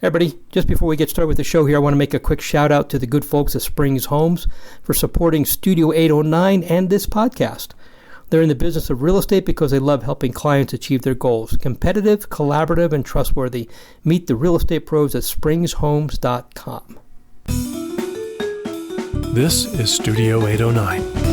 Everybody, just before we get started with the show here, I want to make a quick shout out to the good folks at Springs Homes for supporting Studio 809 and this podcast. They're in the business of real estate because they love helping clients achieve their goals. Competitive, collaborative, and trustworthy. Meet the real estate pros at springshomes.com. This is Studio 809.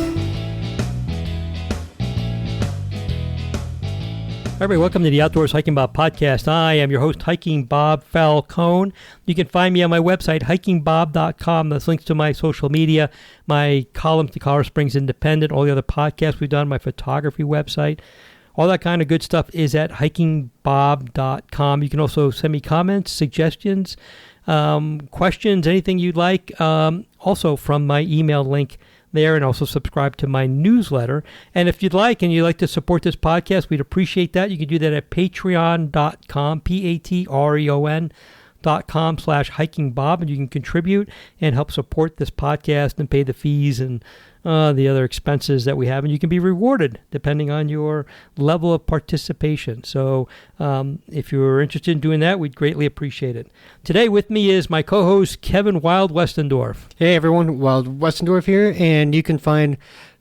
Everybody, welcome to the Outdoors Hiking Bob podcast. I am your host, Hiking Bob Falcone. You can find me on my website, hikingbob.com. There's links to my social media, my columns to Colorado Springs Independent, all the other podcasts we've done, my photography website. All that kind of good stuff is at hikingbob.com. You can also send me comments, suggestions, questions, anything you'd like. Also from my email link there, and also subscribe to my newsletter. And if you'd like, and you'd like to support this podcast, we'd appreciate that. You can do that at patreon.com, patreon.com/hikingbob, and you can contribute and help support this podcast and pay the fees and the other expenses that we have. And you can be rewarded depending on your level of participation. So if you're interested in doing that, we'd greatly appreciate it. Today with me is my co-host, Kevin Wild Westendorf. Hey everyone, Wild Westendorf here, and you can find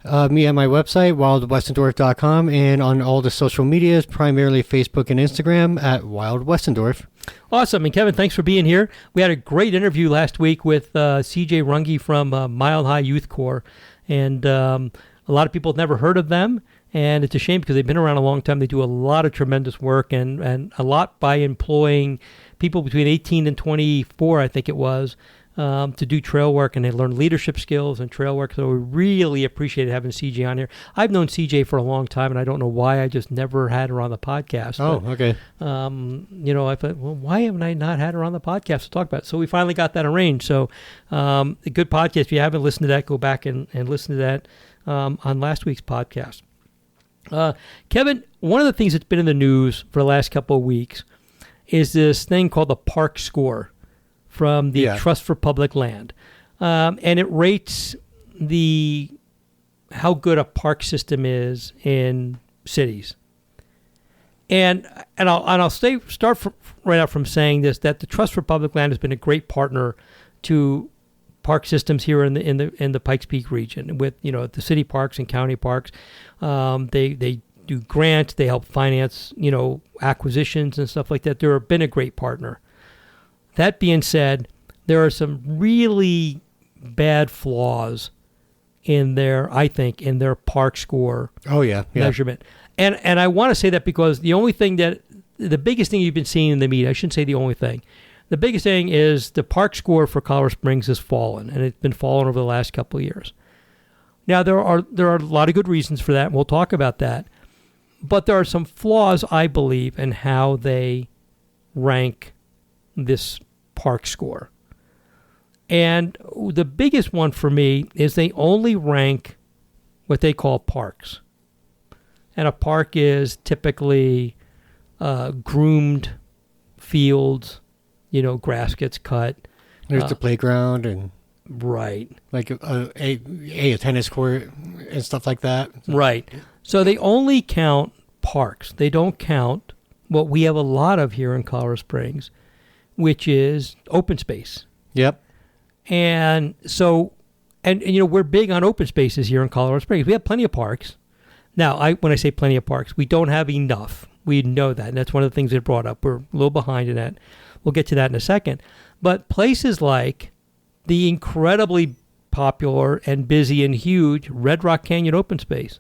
me at my website, wildwestendorf.com, and on all the social medias, primarily Facebook and Instagram, at Wild Westendorf. Awesome. And Kevin, thanks for being here. We had a great interview last week with CJ Runge from Mile High Youth Corps. And a lot of people have never heard of them, and it's a shame because they've been around a long time. They do a lot of tremendous work, and a lot by employing people between 18 and 24, I think it was, to do trail work, and they learn leadership skills and trail work. So we really appreciate having CJ on here. I've known CJ for a long time, and I don't know why I just never had her on the podcast. Oh, but, okay. I thought, well, why haven't I not had her on the podcast to talk about it? So we finally got that arranged. So a good podcast. If you haven't listened to that, go back and listen to that on last week's podcast. Kevin, one of the things that's been in the news for the last couple of weeks is this thing called the ParkScore from the Trust for Public Land. And it rates how good a park system is in cities. And I'll start right out from saying this, that the Trust for Public Land has been a great partner to park systems here in the Pikes Peak region with, the city parks and county parks. They do grants, they help finance, acquisitions and stuff like that. They've been a great partner. That being said, there are some really bad flaws in their ParkScore measurement. And I want to say that because the biggest thing you've been seeing in the media, I shouldn't say the only thing, the biggest thing is the ParkScore for Colorado Springs has fallen, and it's been falling over the last couple of years. Now, there are a lot of good reasons for that, and we'll talk about that. But there are some flaws, I believe, in how they rank this ParkScore. And the biggest one for me is they only rank what they call parks. And a park is typically groomed fields, grass gets cut. There's the playground and right, like a tennis court and stuff like that. Right. So they only count parks. They don't count what we have a lot of here in Colorado Springs, which is open space. Yep. And so, and we're big on open spaces here in Colorado Springs. We have plenty of parks. Now, when I say plenty of parks, we don't have enough. We know that, and that's one of the things they brought up. We're a little behind in that. We'll get to that in a second. But places like the incredibly popular and busy and huge Red Rock Canyon open space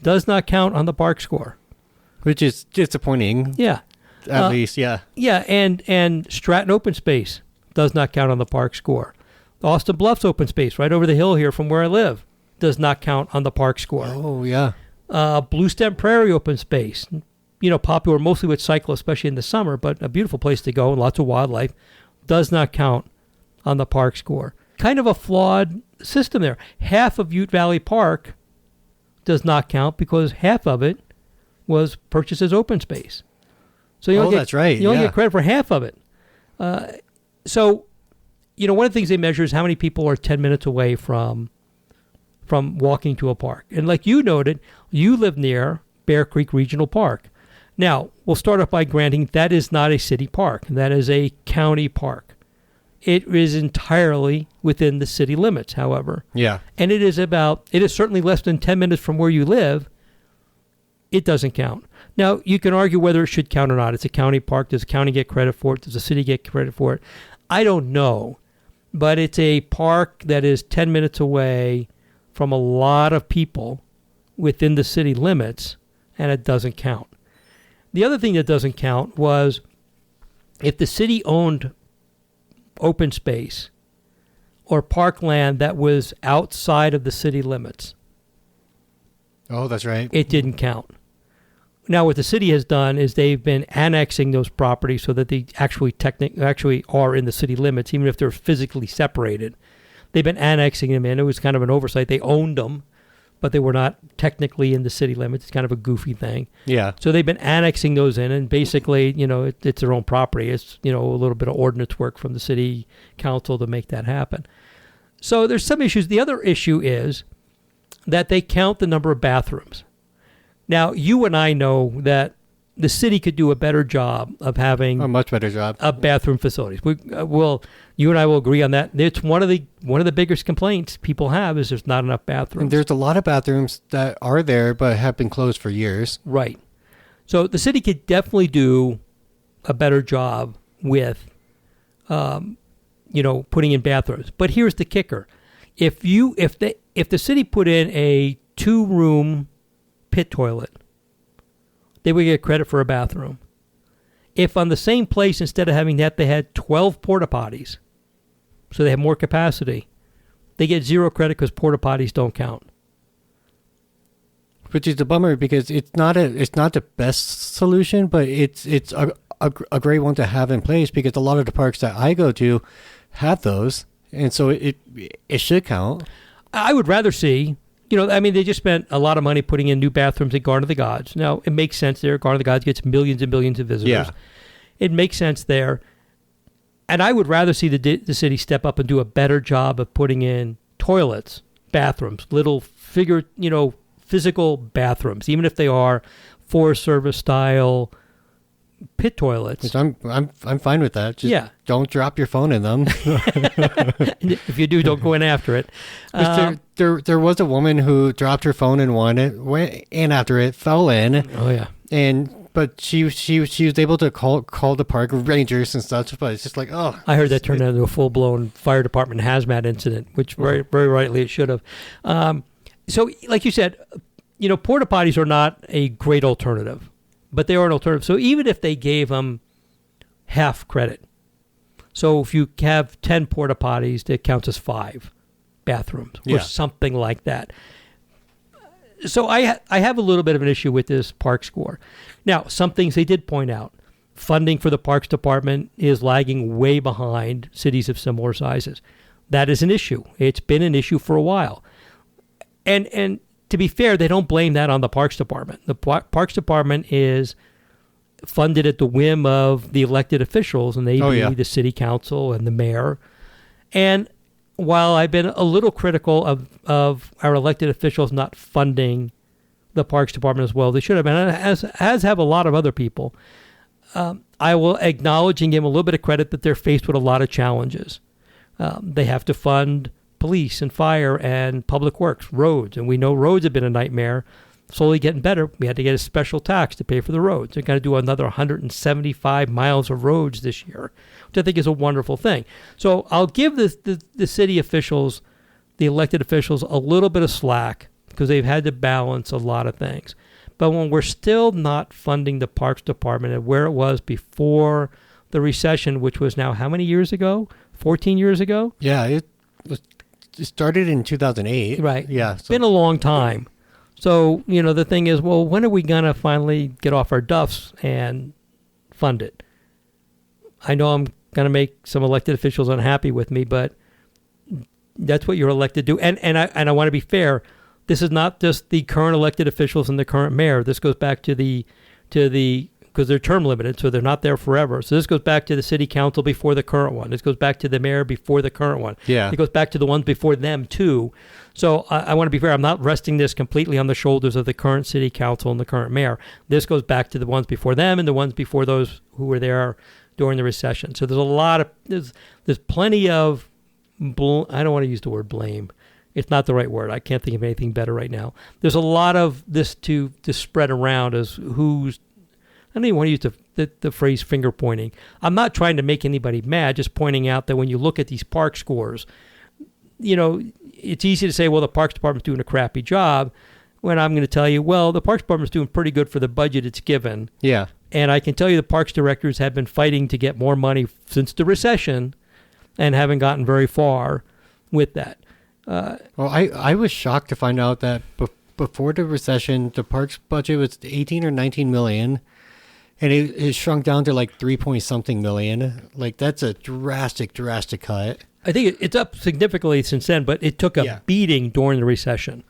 does not count on the ParkScore. Which is disappointing. Yeah. At least, yeah. Yeah, and Stratton open space does not count on the ParkScore. Austin Bluffs open space right over the hill here from where I live does not count on the ParkScore. Oh, yeah. Blue Stem Prairie open space, popular mostly with cyclists, especially in the summer, but a beautiful place to go and lots of wildlife, does not count on the ParkScore. Kind of a flawed system there. Half of Ute Valley Park does not count because half of it was purchased as open space. So you only that's right. You only get credit for half of it. So, one of the things they measure is how many people are 10 minutes away from walking to a park. And like you noted, you live near Bear Creek Regional Park. Now, we'll start off by granting that is not a city park. That is a county park. It is entirely within the city limits, however. Yeah. And it is certainly less than 10 minutes from where you live. It doesn't count. Now, you can argue whether it should count or not. It's a county park. Does the county get credit for it? Does the city get credit for it? I don't know. But it's a park that is 10 minutes away from a lot of people within the city limits, and it doesn't count. The other thing that doesn't count was if the city owned open space or parkland that was outside of the city limits. Oh, that's right. It didn't count. Now, what the city has done is they've been annexing those properties so that they actually are in the city limits, even if they're physically separated. They've been annexing them in. It was kind of an oversight. They owned them, but they were not technically in the city limits. It's kind of a goofy thing. Yeah. So they've been annexing those in, and basically, it's their own property. It's, a little bit of ordinance work from the city council to make that happen. So there's some issues. The other issue is that they count the number of bathrooms. Now, you and I know that the city could do a better job of having a much better job of bathroom facilities. You and I will agree on that. It's one of the biggest complaints people have is there's not enough bathrooms. And there's a lot of bathrooms that are there but have been closed for years. Right. So the city could definitely do a better job with, putting in bathrooms. But here's the kicker: if the city put in a 2-room pit toilet, they would get credit for a bathroom. If on the same place, instead of having that, they had 12 porta potties, so they have more capacity, they get 0 credit because porta potties don't count. Which is a bummer because it's not the best solution, but it's a great one to have in place because a lot of the parks that I go to have those, and so it should count. I would rather see. They just spent a lot of money putting in new bathrooms at Garden of the Gods. Now, it makes sense there. Garden of the Gods gets millions and millions of visitors. Yeah. It makes sense there. And I would rather see the city step up and do a better job of putting in toilets, bathrooms, little physical bathrooms, even if they are Forest Service style pit toilets. I'm fine with that. Just don't drop your phone in them. If you do, don't go in after it. There was a woman who dropped her phone in one. It went in after it, fell in. Oh yeah. But she was able to call the park rangers and such. But it's just like, oh. I heard that turned into a full blown fire department hazmat incident, which very very rightly it should have. So like you said, porta potties are not a great alternative. But they are an alternative. So even if they gave them half credit, so if you have 10 porta potties, that counts as 5 bathrooms or something like that. So I have a little bit of an issue with this ParkScore. Now, some things they did point out. Funding for the Parks Department is lagging way behind cities of similar sizes. That is an issue. It's been an issue for a while. And to be fair, they don't blame that on the Parks Department. The Parks Department is funded at the whim of the elected officials, and they be the city council and the mayor. And while I've been a little critical of our elected officials not funding the Parks Department as well, they should have been, as have a lot of other people. I will acknowledge and give them a little bit of credit that they're faced with a lot of challenges. They have to fund police and fire and public works, roads. And we know roads have been a nightmare, slowly getting better. We had to get a special tax to pay for the roads. They're going to do another 175 miles of roads this year, which I think is a wonderful thing. So I'll give the city officials, the elected officials, a little bit of slack because they've had to balance a lot of things. But when we're still not funding the Parks Department at where it was before the recession, which was now how many years ago? 14 years ago? Yeah, it started in 2008. Right. Yeah. It's been a long time. So, the thing is, well, when are we going to finally get off our duffs and fund it? I know I'm going to make some elected officials unhappy with me, but that's what you're elected to do. And I want to be fair. This is not just the current elected officials and the current mayor. This goes back to the because they're term limited, so they're not there forever. So this goes back to the city council before the current one. This goes back to the mayor before the current one. Yeah. It goes back to the ones before them too. So I want to be fair. I'm not resting this completely on the shoulders of the current city council and the current mayor. This goes back to the ones before them and the ones before those who were there during the recession. So there's a lot of there's plenty of I don't want to use the word blame. It's not the right word. I can't think of anything better right now. There's a lot of this to spread around as who's. I don't even want to use the phrase finger pointing. I'm not trying to make anybody mad. Just pointing out that when you look at these park scores, it's easy to say, well, the Parks Department's doing a crappy job. When I'm going to tell you, well, the Parks Department's doing pretty good for the budget it's given. Yeah. And I can tell you the parks directors have been fighting to get more money since the recession and haven't gotten very far with that. Well, I was shocked to find out that before the recession, the parks budget was 18 or 19 million, and it shrunk down to like 3-point-something million. Like, that's a drastic cut. I think it's up significantly since then, but it took a beating during the recession.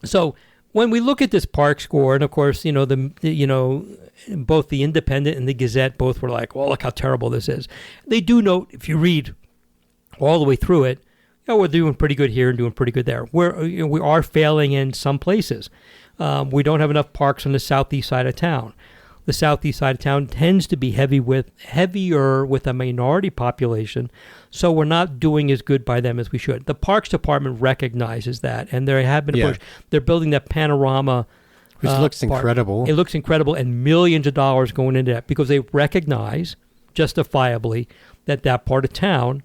So when we look at this ParkScore, and of course, both the Independent and the Gazette both were like, well, look how terrible this is. They do note, if you read all the way through it, we're doing pretty good here and doing pretty good there. We are failing in some places. We don't have enough parks on the southeast side of town. The southeast side of town tends to be heavier with a minority population, so we're not doing as good by them as we should. The Parks Department recognizes that, and there have been a push. They're building that panorama. Which looks incredible. It looks incredible, and millions of dollars going into that because they recognize, justifiably, that part of town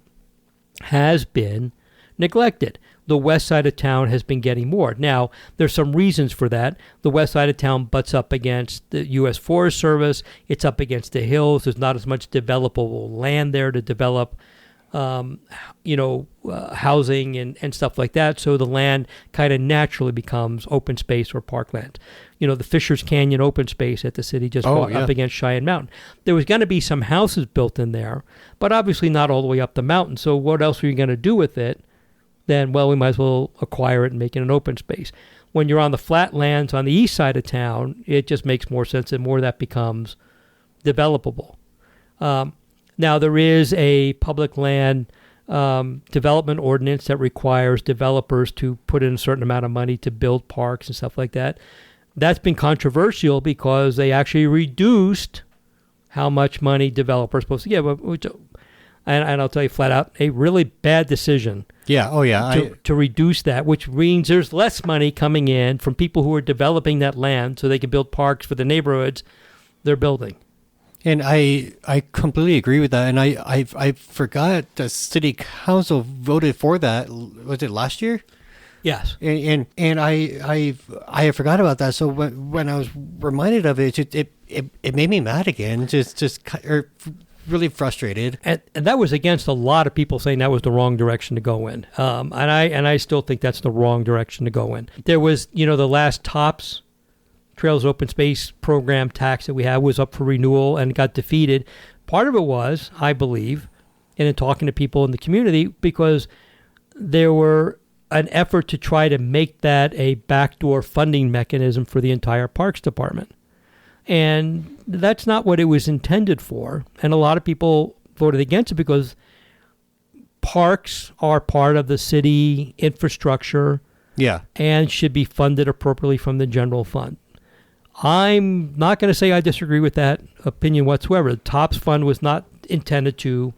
has been neglected. The west side of town has been getting more. Now, there's some reasons for that. The west side of town butts up against the U.S. Forest Service. It's up against the hills. There's not as much developable land there to develop, housing and stuff like that. So the land kind of naturally becomes open space or parkland. The Fisher's Canyon open space at the city just up against Cheyenne Mountain. There was going to be some houses built in there, but obviously not all the way up the mountain. So what else are you going to do with it? Then, well, we might as well acquire it and make it an open space. When you're on the flatlands on the east side of town, it just makes more sense and more of that becomes developable. Now, there is a public land development ordinance that requires developers to put in a certain amount of money to build parks and stuff like that. That's been controversial because they actually reduced how much money developers are supposed to give. And I'll tell you flat out, a really bad decision. Yeah. Oh, yeah. To reduce that, which means there's less money coming in from people who are developing that land so they can build parks for the neighborhoods they're building. And I completely agree with that. And I forgot the city council voted for that. Was it last year? Yes. And I forgot about that. So when I was reminded of it, it made me mad again. Really frustrated. And that was against a lot of people saying that was the wrong direction to go in. And I still think that's the wrong direction to go in. There was, the last TOPS, Trails Open Space Program tax that we had was up for renewal and got defeated. Part of it was, I believe, and in talking to people in the community, because there were an effort to try to make that a backdoor funding mechanism for the entire Parks Department. And that's not what it was intended for. And a lot of people voted against it because parks are part of the city infrastructure and should be funded appropriately from the general fund. I'm not going to say I disagree with that opinion whatsoever. The TOPS fund was not intended to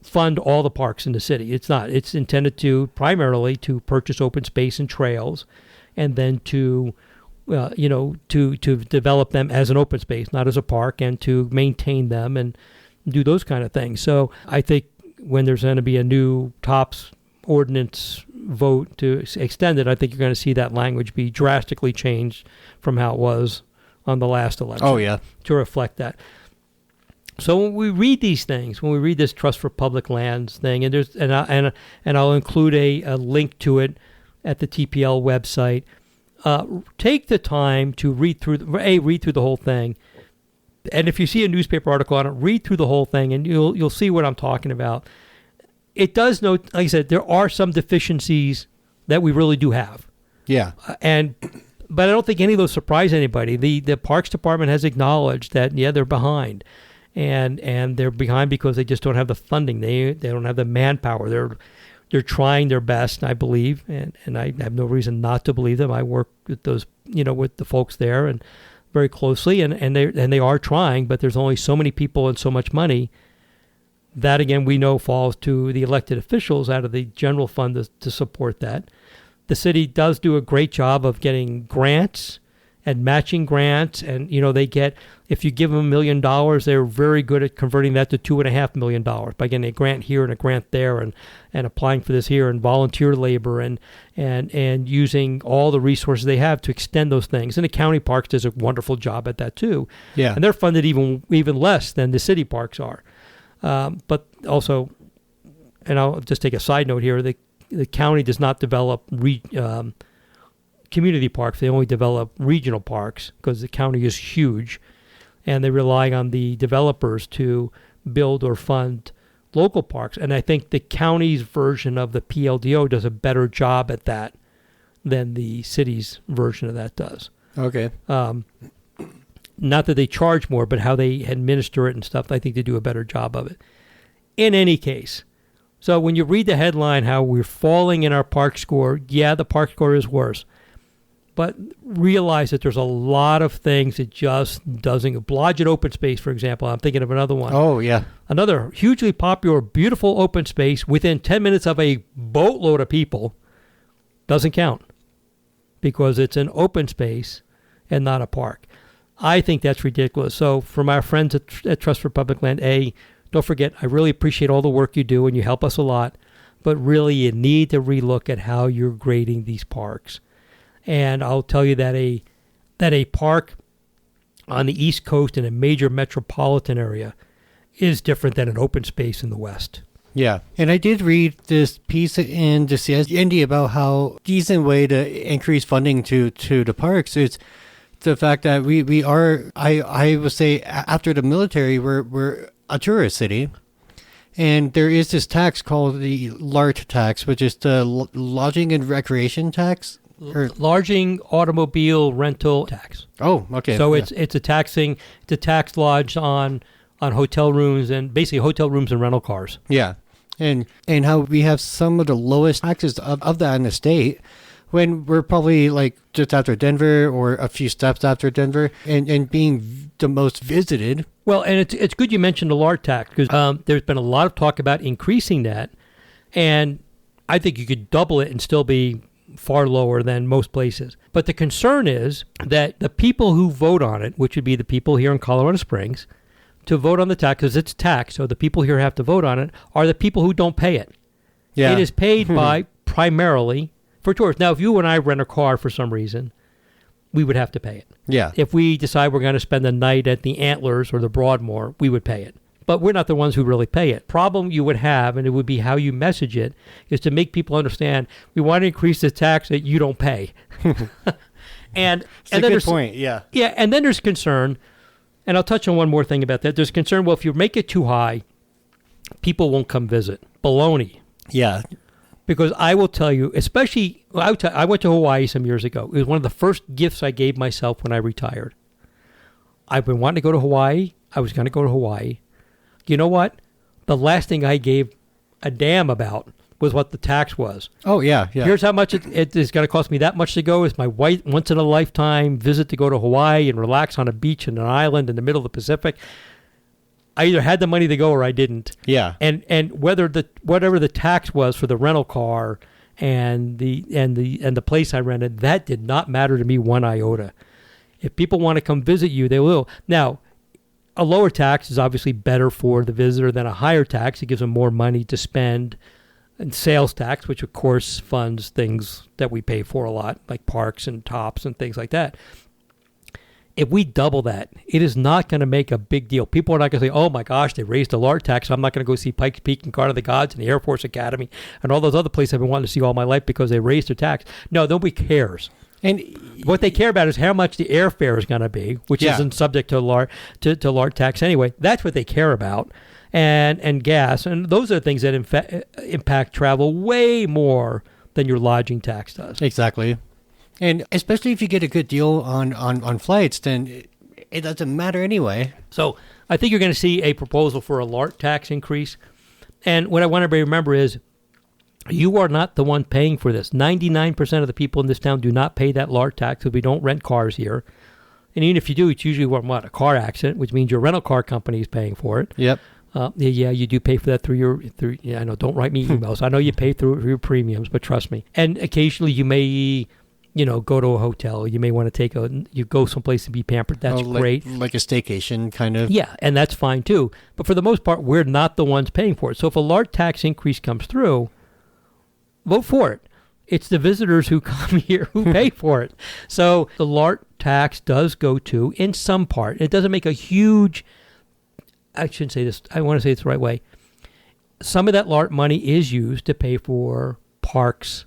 fund all the parks in the city. It's not. It's intended to primarily to purchase open space and trails and then to develop them as an open space, not as a park, and to maintain them and do those kind of things. So I think when there's going to be a new TOPS ordinance vote to extend it, I think you're going to see that language be drastically changed from how it was on the last election. Oh, yeah. To reflect that. So when we read these things, when we read this Trust for Public Lands thing, and I'll include a link to it at the TPL website. Take the time to read through the whole thing, and if you see a newspaper article on it, read through the whole thing, and you'll see what I'm talking about. It does note, like I said, there are some deficiencies that we really do have. Yeah, but I don't think any of those surprise anybody. The Parks Department has acknowledged that they're behind, and they're behind because they just don't have the funding. They don't have the manpower. They're trying their best, I believe, and I have no reason not to believe them. I work with those, with the folks there and very closely, and they are trying, but there's only so many people and so much money. That, again, we know falls to the elected officials out of the general fund to support that. The city does do a great job of getting grants and matching grants, and they get, if you give them $1 million, they're very good at converting that to $2.5 million by getting a grant here and a grant there, and applying for this here, and volunteer labor, and using all the resources they have to extend those things. And the county parks does a wonderful job at that too. Yeah, and they're funded even less than the city parks are. But also, and I'll just take a side note here: the county does not develop community parks. They only develop regional parks because the county is huge, and they rely on the developers to build or fund local parks. And I think the county's version of the PLDO does a better job at that than the city's version of that does. Okay. Not that they charge more, but how they administer it and stuff, I think they do a better job of it. In any case, so when you read the headline, how we're falling in our park score, yeah, the park score is worse. But realize that there's a lot of things that just doesn't. Blodgett Open Space, for example, I'm thinking of another one. Oh, yeah. Another hugely popular, beautiful open space within 10 minutes of a boatload of people doesn't count because it's an open space and not a park. I think that's ridiculous. So from our friends at Trust for Public Land, don't forget, I really appreciate all the work you do and you help us a lot, but really you need to relook at how you're grading these parks. And I'll tell you that a park on the East Coast in a major metropolitan area is different than an open space in the West. Yeah, and I did read this piece in the CSND about how decent way to increase funding to the parks is the fact that we are, I would say, after the military, we're a tourist city. And there is this tax called the LART tax, which is the Lodging and Recreation tax. Lodging automobile rental tax. Oh, okay. So it's a tax lodged on hotel rooms and basically hotel rooms and rental cars. Yeah. And how we have some of the lowest taxes of that in the state, when we're probably like just after Denver or a few steps after Denver and being the most visited. Well, and it's good you mentioned the LART tax because there's been a lot of talk about increasing that. And I think you could double it and still be far lower than most places. But the concern is that the people who vote on it, which would be the people here in Colorado Springs, to vote on the tax, because it's tax, so the people here have to vote on it, are the people who don't pay it. Yeah. It is paid by primarily for tourists. Now, if you and I rent a car for some reason, we would have to pay it. Yeah. If we decide we're going to spend the night at the Antlers or the Broadmoor, we would pay it. But we're not the ones who really pay it. Problem you would have, and it would be how you message it, is to make people understand we want to increase the tax that you don't pay. and it's a good point, yeah. Yeah, and then there's concern, and I'll touch on one more thing about that. There's concern, well, if you make it too high, people won't come visit. Baloney. Yeah. Because I will tell you, especially, I went to Hawaii some years ago. It was one of the first gifts I gave myself when I retired. I've been wanting to go to Hawaii. I was going to go to Hawaii. You know what? The last thing I gave a damn about was what the tax was. Oh, yeah, yeah. Here's how much it is going to cost me that much to go. It's my once-in-a-lifetime visit to go to Hawaii and relax on a beach in an island in the middle of the Pacific. I either had the money to go or I didn't. Yeah. And whatever the tax was for the rental car and the place I rented, that did not matter to me one iota. If people want to come visit you, they will. Now, a lower tax is obviously better for the visitor than a higher tax. It gives them more money to spend. And sales tax, which of course funds things that we pay for a lot, like parks and tops and things like that. If we double that, it is not going to make a big deal. People are not going to say, oh my gosh, they raised the LART tax. I'm not going to go see Pikes Peak and Garden of the Gods and the Air Force Academy and all those other places I've been wanting to see all my life because they raised their tax. No, nobody cares. And what they care about is how much the airfare is going to be, which isn't subject to LART tax anyway. That's what they care about, and gas, and those are the things that impact travel way more than your lodging tax does. Exactly, and especially if you get a good deal on flights, then it doesn't matter anyway. So I think you're going to see a proposal for a LART tax increase, and what I want everybody to remember is You are not the one paying for this. 99% of the people in this town do not pay that LART tax because we don't rent cars here. And even if you do, it's usually a car accident, which means your rental car company is paying for it. Yep. Yeah, you do pay for that through I know, don't write me emails. I know you pay through your premiums, but trust me. And occasionally you may, go to a hotel. You may want to you go someplace to be pampered. That's great. Like a staycation kind of. Yeah, and that's fine too. But for the most part, we're not the ones paying for it. So if a LART tax increase comes through, vote for it. It's the visitors who come here who pay for it. So the LART tax does go to, in some part, it doesn't make a huge, I shouldn't say this, I want to say it's the right way. Some of that LART money is used to pay for parks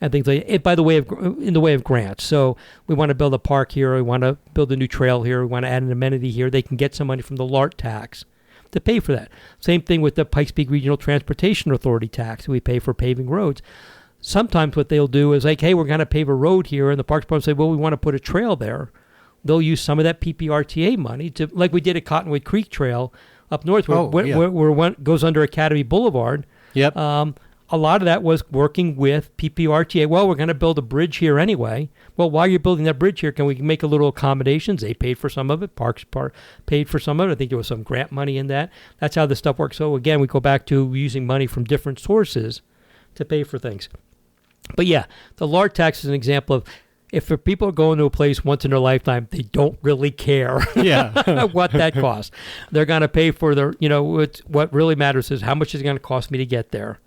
and things like it, in the way of grants. So we want to build a park here, we want to build a new trail here, we want to add an amenity here. They can get some money from the LART tax to pay for that. Same thing with the Pikes Peak Regional Transportation Authority tax we pay for paving roads. Sometimes what they'll do is like, hey, we're going to pave a road here, and the Parks Department say, well, we want to put a trail there. They'll use some of that PPRTA money to, like we did at Cottonwood Creek Trail up north, where one goes under Academy Boulevard. Yep. A lot of that was working with PPRTA. Well, we're going to build a bridge here anyway. Well, while you're building that bridge here, can we make a little accommodations? They paid for some of it. Parks paid for some of it. I think there was some grant money in that. That's how this stuff works. So again, we go back to using money from different sources to pay for things. But yeah, the LART tax is an example of if people are going to a place once in their lifetime, they don't really care what that costs. They're going to pay for what really matters is how much is it going to cost me to get there.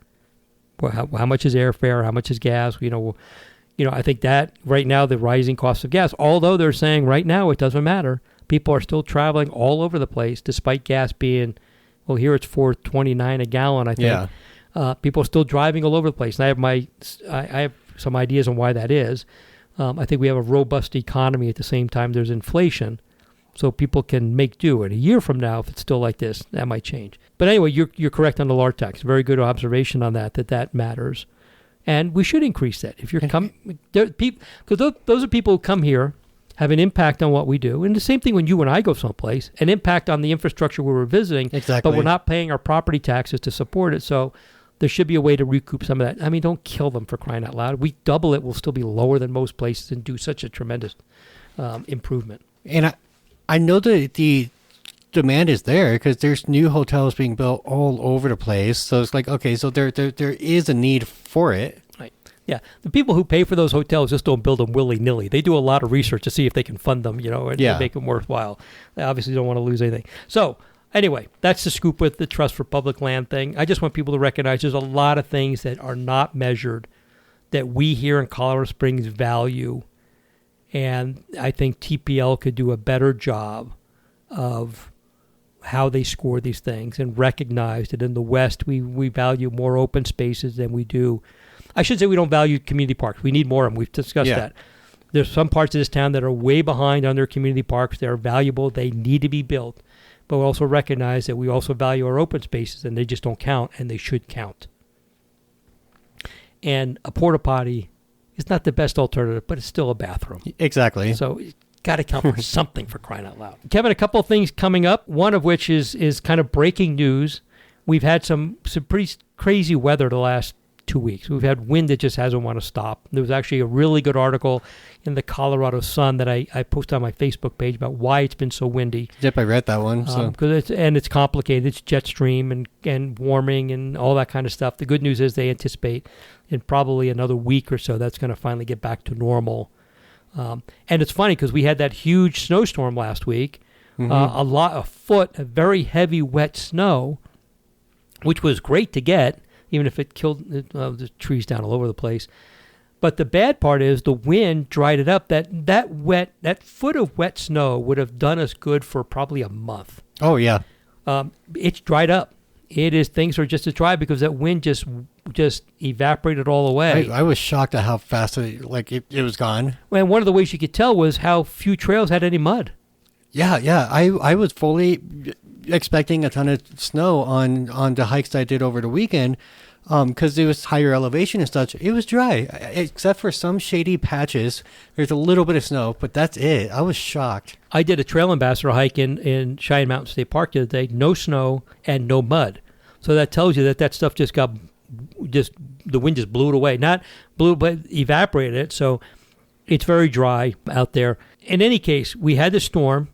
Well, how much is airfare? How much is gas? I think that right now the rising cost of gas, although they're saying right now it doesn't matter. People are still traveling all over the place despite gas being, well, here it's $4.29 a gallon, I think. Yeah. People are still driving all over the place. And I have some ideas on why that is. I think we have a robust economy at the same time there's inflation. So people can make do. And a year from now, if it's still like this, that might change. But anyway, you're correct on the LART tax. Very good observation on that matters. And we should increase that. If you're coming, because those are people who come here, have an impact on what we do. And the same thing when you and I go someplace, an impact on the infrastructure we were visiting. Exactly. But we're not paying our property taxes to support it. So there should be a way to recoup some of that. I mean, don't kill them for crying out loud. We double it, we'll still be lower than most places and do such a tremendous improvement. And I know that the demand is there because there's new hotels being built all over the place. So it's like, okay, so there is a need for it. Right. Yeah. The people who pay for those hotels just don't build them willy-nilly. They do a lot of research to see if they can fund them, and make them worthwhile. They obviously don't want to lose anything. So anyway, that's the scoop with the Trust for Public Land thing. I just want people to recognize there's a lot of things that are not measured that we here in Colorado Springs value. And I think TPL could do a better job of how they score these things and recognize that in the West, we value more open spaces than we do. I should say we don't value community parks. We need more of them. We've discussed that. There's some parts of this town that are way behind on their community parks. They're valuable. They need to be built. But we also recognize that we also value our open spaces, and they just don't count, and they should count. And a porta potty is not the best alternative, but it's still a bathroom. Exactly. So you got to count for something, for crying out loud. Kevin, a couple of things coming up, one of which is kind of breaking news. We've had some pretty crazy weather the last 2 weeks. We've had wind that just hasn't want to stop. There was actually a really good article in the Colorado Sun that I posted on my Facebook page about why it's been so windy. Yep, I read that one. It's complicated. It's jet stream and warming and all that kind of stuff. The good news is they anticipate in probably another week or so that's going to finally get back to normal. And it's funny because we had that huge snowstorm last week, a foot of very heavy wet snow, which was great to get, even if it killed the trees down all over the place. But the bad part is the wind dried it up. That foot of wet snow would have done us good for probably a month. Oh, yeah. It's dried up. Things are just as dry because that wind just evaporated all away. I was shocked at how fast it was gone. And one of the ways you could tell was how few trails had any mud. Yeah. I was fully expecting a ton of snow on the hikes that I did over the weekend because it was higher elevation and such. It was dry, except for some shady patches. There's a little bit of snow, but that's it. I was shocked. I did a Trail Ambassador hike in Cheyenne Mountain State Park the other day. No snow and no mud. So that tells you that stuff just got the wind just blew it away. Not blew, but evaporated it. So it's very dry out there. In any case, we had the storm.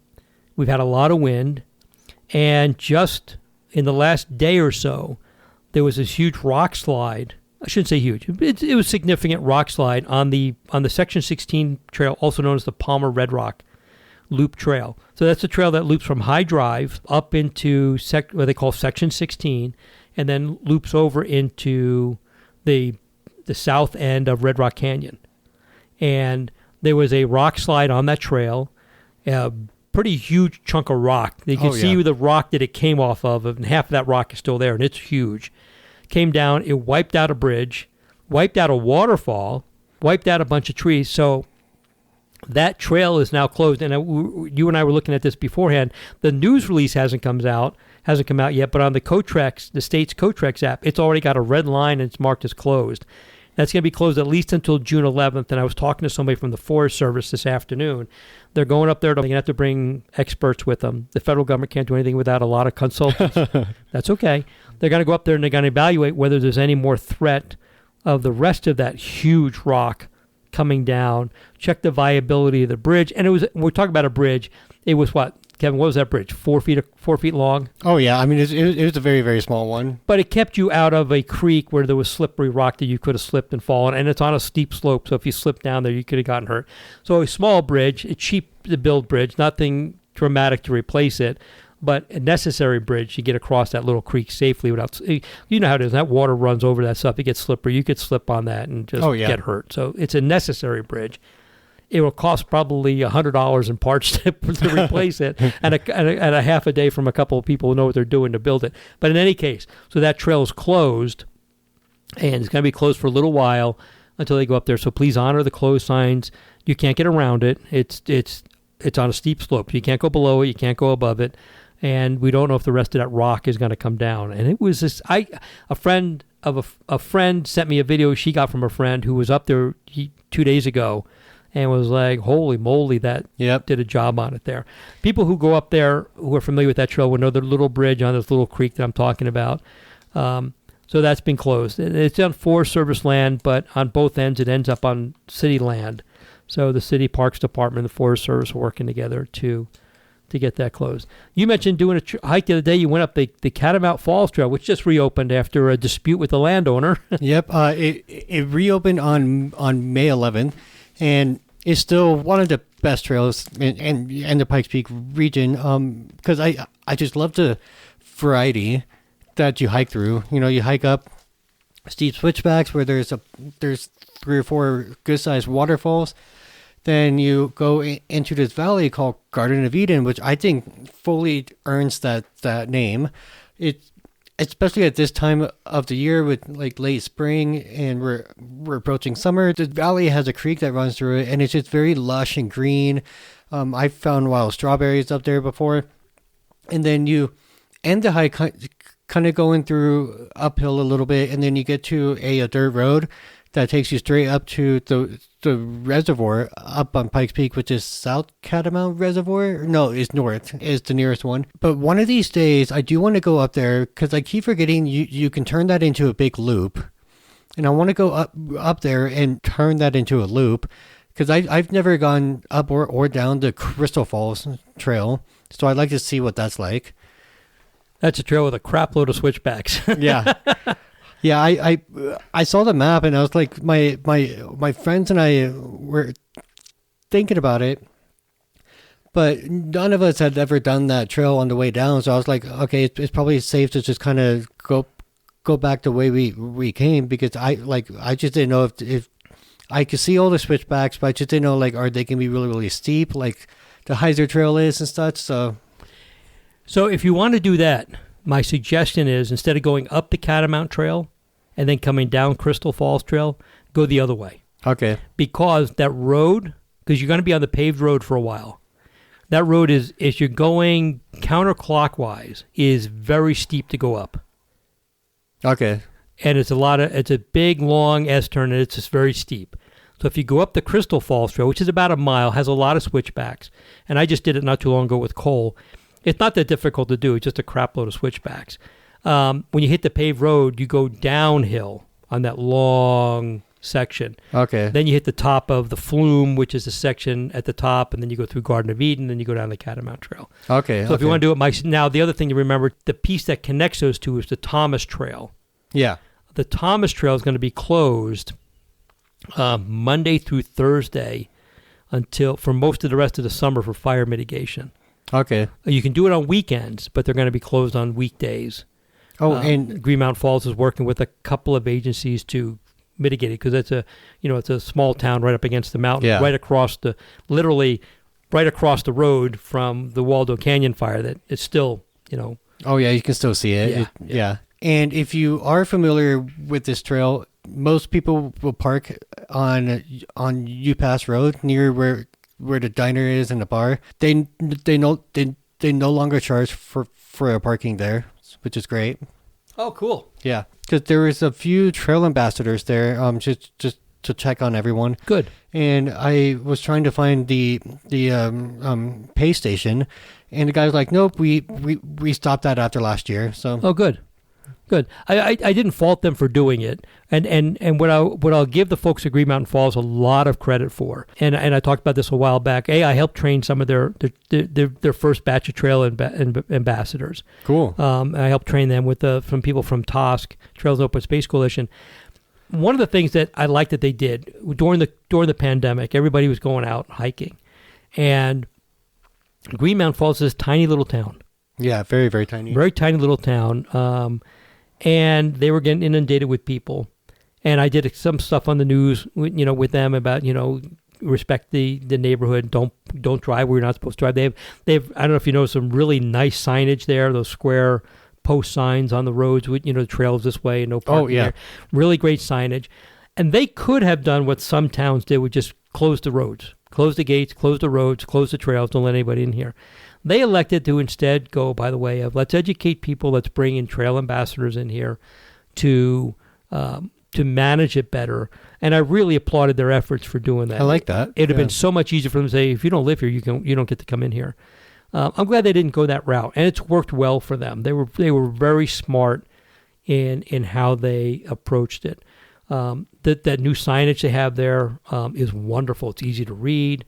We've had a lot of wind. And just in the last day or so, there was this huge rock slide. I shouldn't say huge. It was significant rock slide on the Section 16 trail, also known as the Palmer Red Rock Loop Trail. So that's a trail that loops from High Drive up into what they call Section 16, and then loops over into the south end of Red Rock Canyon. And there was a rock slide on that trail, a pretty huge chunk of rock. You can see the rock that it came off of, and half of that rock is still there, and it's huge. Came down, it wiped out a bridge, wiped out a waterfall, wiped out a bunch of trees. So that trail is now closed. And you and I were looking at this beforehand. The news release hasn't come out yet, but on the Cotrex, the state's Cotrex app, it's already got a red line and it's marked as closed. That's going to be closed at least until June 11th. And I was talking to somebody from the Forest Service this afternoon. They're going up there. They're going to have to bring experts with them. The federal government can't do anything without a lot of consultants. That's okay. They're going to go up there and they're going to evaluate whether there's any more threat of the rest of that huge rock coming down, check the viability of the bridge. And we're talking about a bridge. It was what, Kevin, what was that bridge? 4 feet long? Oh, yeah. I mean, it was a very, very small one. But it kept you out of a creek where there was slippery rock that you could have slipped and fallen. And it's on a steep slope, so if you slipped down there, you could have gotten hurt. So a small bridge, a cheap to build bridge, nothing dramatic to replace it, but a necessary bridge to get across that little creek safely without, you know how it is, that water runs over that stuff, it gets slippery. You could slip on that and just get hurt. So it's a necessary bridge. It will cost probably $100 in parts to replace it, and a half a day from a couple of people who know what they're doing to build it. But in any case, so that trail is closed, and it's going to be closed for a little while until they go up there. So please honor the closed signs. You can't get around it. It's on a steep slope. You can't go below it. You can't go above it. And we don't know if the rest of that rock is going to come down. And it was this. A friend sent me a video she got from a friend who was up there 2 days ago, and was like, "Holy moly, that did a job on it there." People who go up there who are familiar with that trail will know the little bridge on this little creek that I'm talking about. So that's been closed. It's on Forest Service land, but on both ends it ends up on city land. So the city Parks Department and the Forest Service are working together to get that closed. You mentioned doing a hike the other day. You went up the Catamount Falls Trail, which just reopened after a dispute with the landowner. Yep, it reopened on May 11th, and it's still one of the best trails in the Pikes Peak region. Because I just love the variety that you hike through. You know, you hike up steep switchbacks where there's 3 or 4 good-sized waterfalls. Then you go into this valley called Garden of Eden, which I think fully earns that name. It's especially at this time of the year with like late spring and we're approaching summer. The valley has a creek that runs through it, and it's just very lush and green. I found wild strawberries up there before. And then you end the hike kind of going through uphill a little bit, and then you get to a dirt road that takes you straight up to the reservoir up on Pikes Peak, which is South Catamount Reservoir. No, it's north, is the nearest one. But one of these days, I do want to go up there because I keep forgetting you can turn that into a big loop. And I want to go up there and turn that into a loop because I've never gone up or down the Crystal Falls Trail. So I'd like to see what that's like. That's a trail with a crap load of switchbacks. Yeah. Yeah, I saw the map and I was like, my friends and I were thinking about it, but none of us had ever done that trail on the way down. So I was like, okay, it's probably safe to just kind of go back the way we came, because I just didn't know if I could see all the switchbacks, but I just didn't know like are they gonna be really, really steep like the Heiser Trail is and such. So if you want to do that, my suggestion is instead of going up the Catamount Trail and then coming down Crystal Falls Trail, go the other way. Okay. Because that road, because you're going to be on the paved road for a while, that road is you're going counterclockwise, is very steep to go up. Okay. And it's a big, long S-turn, and it's just very steep. So if you go up the Crystal Falls Trail, which is about a mile, has a lot of switchbacks, and I just did it not too long ago with Cole. It's not that difficult to do. It's just a crap load of switchbacks. When you hit the paved road, you go downhill on that long section. Okay. Then you hit the top of the Flume, which is a section at the top, and then you go through Garden of Eden, then you go down the Catamount Trail. Okay. So if you want to do it, Mike, now the other thing to remember, the piece that connects those two is the Thomas Trail. Yeah. The Thomas Trail is going to be closed Monday through Thursday for most of the rest of the summer for fire mitigation. Okay. You can do it on weekends, but they're going to be closed on weekdays. Oh, and Green Mountain Falls is working with a couple of agencies to mitigate it because it's a small town right up against the mountain, literally right across the road from the Waldo Canyon fire that is still, Oh yeah, you can still see it. Yeah. And if you are familiar with this trail, most people will park on UPass Road near where the diner is and the bar. They no longer charge for parking there, which is great. Oh, cool. Yeah, because there was a few trail ambassadors there, just to check on everyone. Good. And I was trying to find the pay station, and the guy was like, "Nope, we stopped that after last year." So. Oh, good. Good. I didn't fault them for doing it, and what I'll give the folks at Green Mountain Falls a lot of credit for, and I talked about this a while back. I helped train some of their first batch of trail ambassadors. Cool. I helped train them with from people from TOSC, Trails Open Space Coalition. One of the things that I liked that they did during the pandemic, everybody was going out hiking, and Green Mountain Falls is this tiny little town. Yeah, very very tiny. Very tiny little town. And they were getting inundated with people. And I did some stuff on the news, with them about, respect the neighborhood. Don't drive where you're not supposed to drive. They have I don't know if you know, some really nice signage there, those square post signs on the roads with, the trails this way and no parking there. Really great signage. And they could have done what some towns did, would just close the roads, close the gates, close the roads, close the trails, don't let anybody in here. They elected to instead go by the way of let's educate people, let's bring in trail ambassadors in here to manage it better. And I really applauded their efforts for doing that. I like that. It'd have been so much easier for them to say, if you don't live here, you don't get to come in here. I'm glad they didn't go that route, and it's worked well for them. They were very smart in how they approached it. That new signage they have there is wonderful. It's easy to read.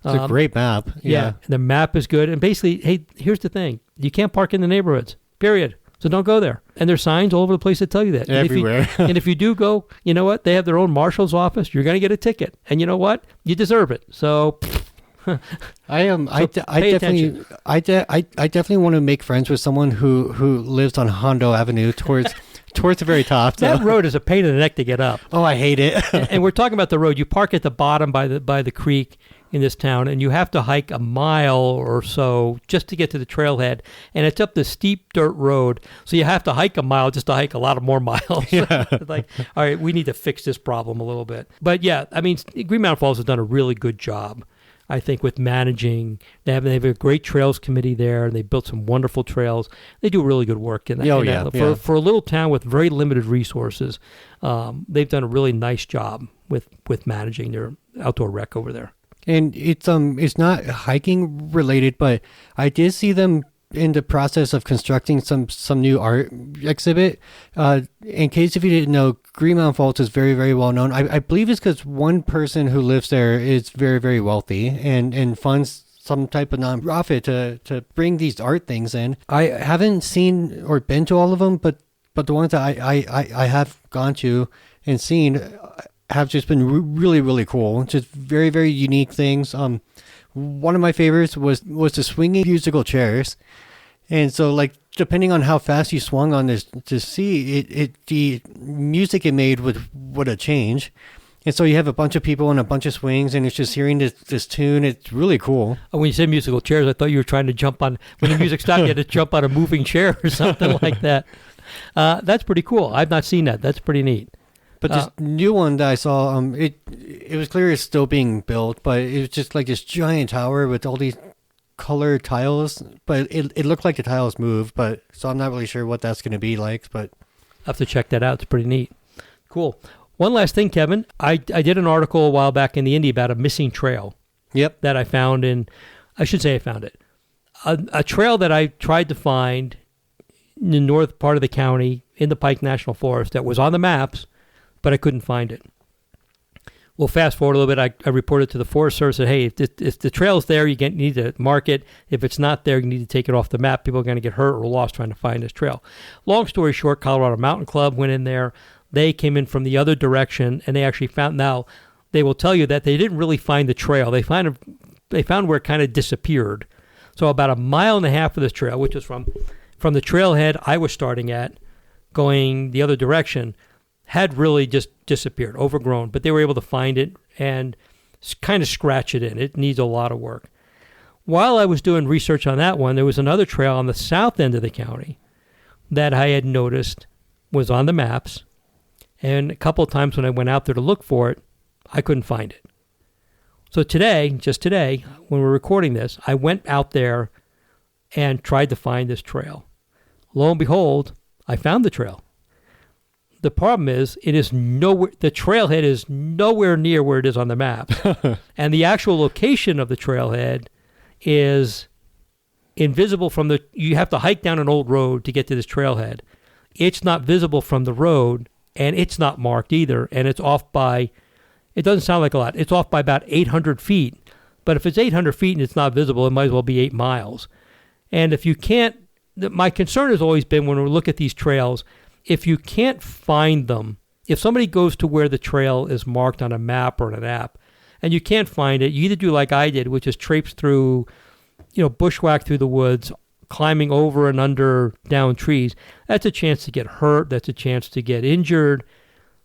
It's a great map. Yeah. The map is good. And basically, hey, here's the thing. You can't park in the neighborhoods, period. So don't go there. And there's signs all over the place that tell you that. Everywhere. And if you do go, you know what? They have their own marshal's office. You're going to get a ticket. And you know what? You deserve it. So I definitely want to make friends with someone who lives on Hondo Avenue towards the very top. So. That road is a pain in the neck to get up. Oh, I hate it. And we're talking about the road. You park at the bottom by the creek in this town, and you have to hike a mile or so just to get to the trailhead, and it's up the steep dirt road, so you have to hike a mile just to hike a lot of more miles. Yeah. Like, all right, we need to fix this problem a little bit. But yeah, I mean, Green Mountain Falls has done a really good job, I think, with managing. They have a great trails committee there, and they built some wonderful trails. They do really good work in that. For a little town with very limited resources, they've done a really nice job with managing their outdoor rec over there. And it's not hiking related, but I did see them in the process of constructing some new art exhibit. In case if you didn't know, Green Mountain Falls is very, very well known. I believe it's because one person who lives there is very, very wealthy and funds some type of nonprofit to bring these art things in. I haven't seen or been to all of them, but the ones that I have gone to and seen have just been really, really cool. Just very, very unique things. One of my favorites was the swinging musical chairs. And so, like, depending on how fast you swung on this to see, the music it made would change. And so you have a bunch of people and a bunch of swings, and it's just hearing this tune. It's really cool. Oh, when you say musical chairs, I thought you were trying to jump on, when the music stopped, you had to jump on a moving chair or something like that. That's pretty cool. I've not seen that. That's pretty neat. But this new one that I saw, it was clear it's still being built, but it was just like this giant tower with all these colored tiles. But it looked like the tiles moved, so I'm not really sure what that's going to be like. But I'll have to check that out. It's pretty neat. Cool. One last thing, Kevin. I did an article a while back in the Indy about a missing trail. Yep. That I found I should say I found it. A trail that I tried to find in the north part of the county in the Pike National Forest that was on the maps, but I couldn't find it. Well, fast forward a little bit, I reported to the Forest Service that, hey, if the trail's there, you need to mark it. If it's not there, you need to take it off the map. People are going to get hurt or lost trying to find this trail. Long story short, Colorado Mountain Club went in there. They came in from the other direction, and they actually found, now they will tell you that they didn't really find the trail. They found where it kind of disappeared. So about 1.5 miles of this trail, which was from the trailhead I was starting at, going the other direction, had really just disappeared, overgrown. But they were able to find it and kind of scratch it in. It needs a lot of work. While I was doing research on that one, there was another trail on the south end of the county that I had noticed was on the maps. And a couple of times when I went out there to look for it, I couldn't find it. So just today, when we're recording this, I went out there and tried to find this trail. Lo and behold, I found the trail. The problem is, the trailhead is nowhere near where it is on the map. And the actual location of the trailhead is invisible you have to hike down an old road to get to this trailhead. It's not visible from the road, and it's not marked either. And it's off by, it doesn't sound like a lot, it's off by about 800 feet. But if it's 800 feet and it's not visible, it might as well be 8 miles. And if you can't, my concern has always been when we look at these trails, if you can't find them, if somebody goes to where the trail is marked on a map or an app, and you can't find it, you either do like I did, which is traipse through, bushwhack through the woods, climbing over and under down trees. That's a chance to get hurt. That's a chance to get injured.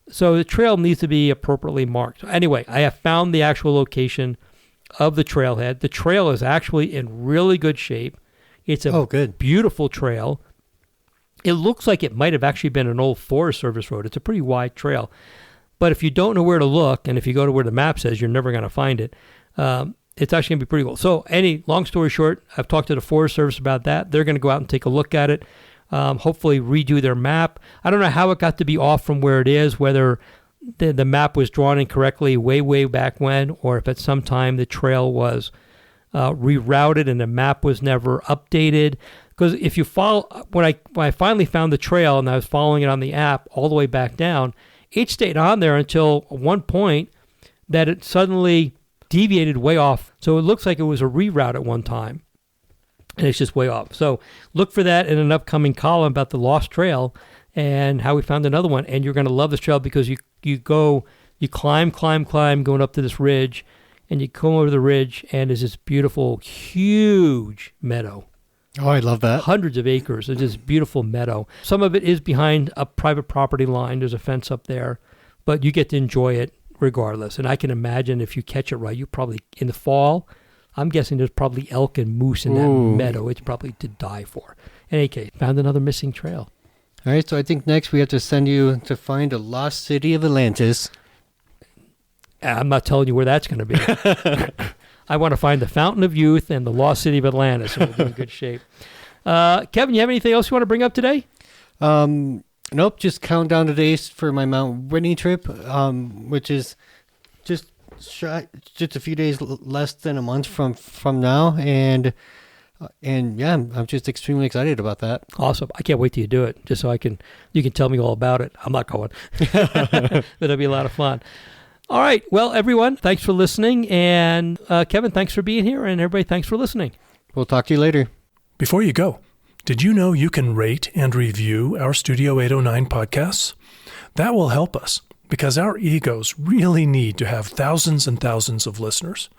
So the trail needs to be appropriately marked. So anyway, I have found the actual location of the trailhead. The trail is actually in really good shape. It's a beautiful trail. It looks like it might have actually been an old Forest Service road. It's a pretty wide trail. But if you don't know where to look, and if you go to where the map says, you're never going to find it, it's actually going to be pretty cool. So long story short, I've talked to the Forest Service about that. They're going to go out and take a look at it, hopefully redo their map. I don't know how it got to be off from where it is, whether the map was drawn incorrectly way back when, or if at some time the trail was rerouted and the map was never updated. Because if you follow, when I finally found the trail and I was following it on the app all the way back down, it stayed on there until one point that it suddenly deviated way off. So it looks like it was a reroute at one time, and it's just way off. So look for that in an upcoming column about the lost trail and how we found another one. And you're going to love this trail because you climb going up to this ridge, and you come over the ridge, and there's this beautiful, huge meadow. Oh, I love that. Hundreds of acres. It's this beautiful meadow. Some of it is behind a private property line. There's a fence up there, but you get to enjoy it regardless. And I can imagine if you catch it right, you probably, in the fall, I'm guessing there's probably elk and moose in that meadow. It's probably to die for. In any case, found another missing trail. All right, so I think next we have to send you to find the lost city of Atlantis. I'm not telling you where that's going to be. I want to find the Fountain of Youth and the Lost City of Atlantis, and we'll be in good shape. Kevin, you have anything else you want to bring up today? Nope, just count down the days for my Mount Whitney trip, which is just a few days less than a month from now, and yeah, I'm just extremely excited about that. Awesome! I can't wait till you do it, just so you can tell me all about it. I'm not going. It'll be a lot of fun. All right. Well, everyone, thanks for listening. And Kevin, thanks for being here. And everybody, thanks for listening. We'll talk to you later. Before you go, did you know you can rate and review our Studio 809 podcasts? That will help us because our egos really need to have thousands and thousands of listeners.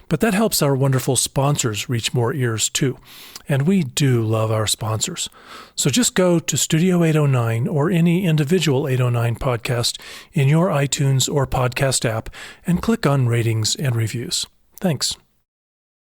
But that helps our wonderful sponsors reach more ears too. And we do love our sponsors. So just go to Studio 809 or any individual 809 podcast in your iTunes or podcast app and click on ratings and reviews. Thanks.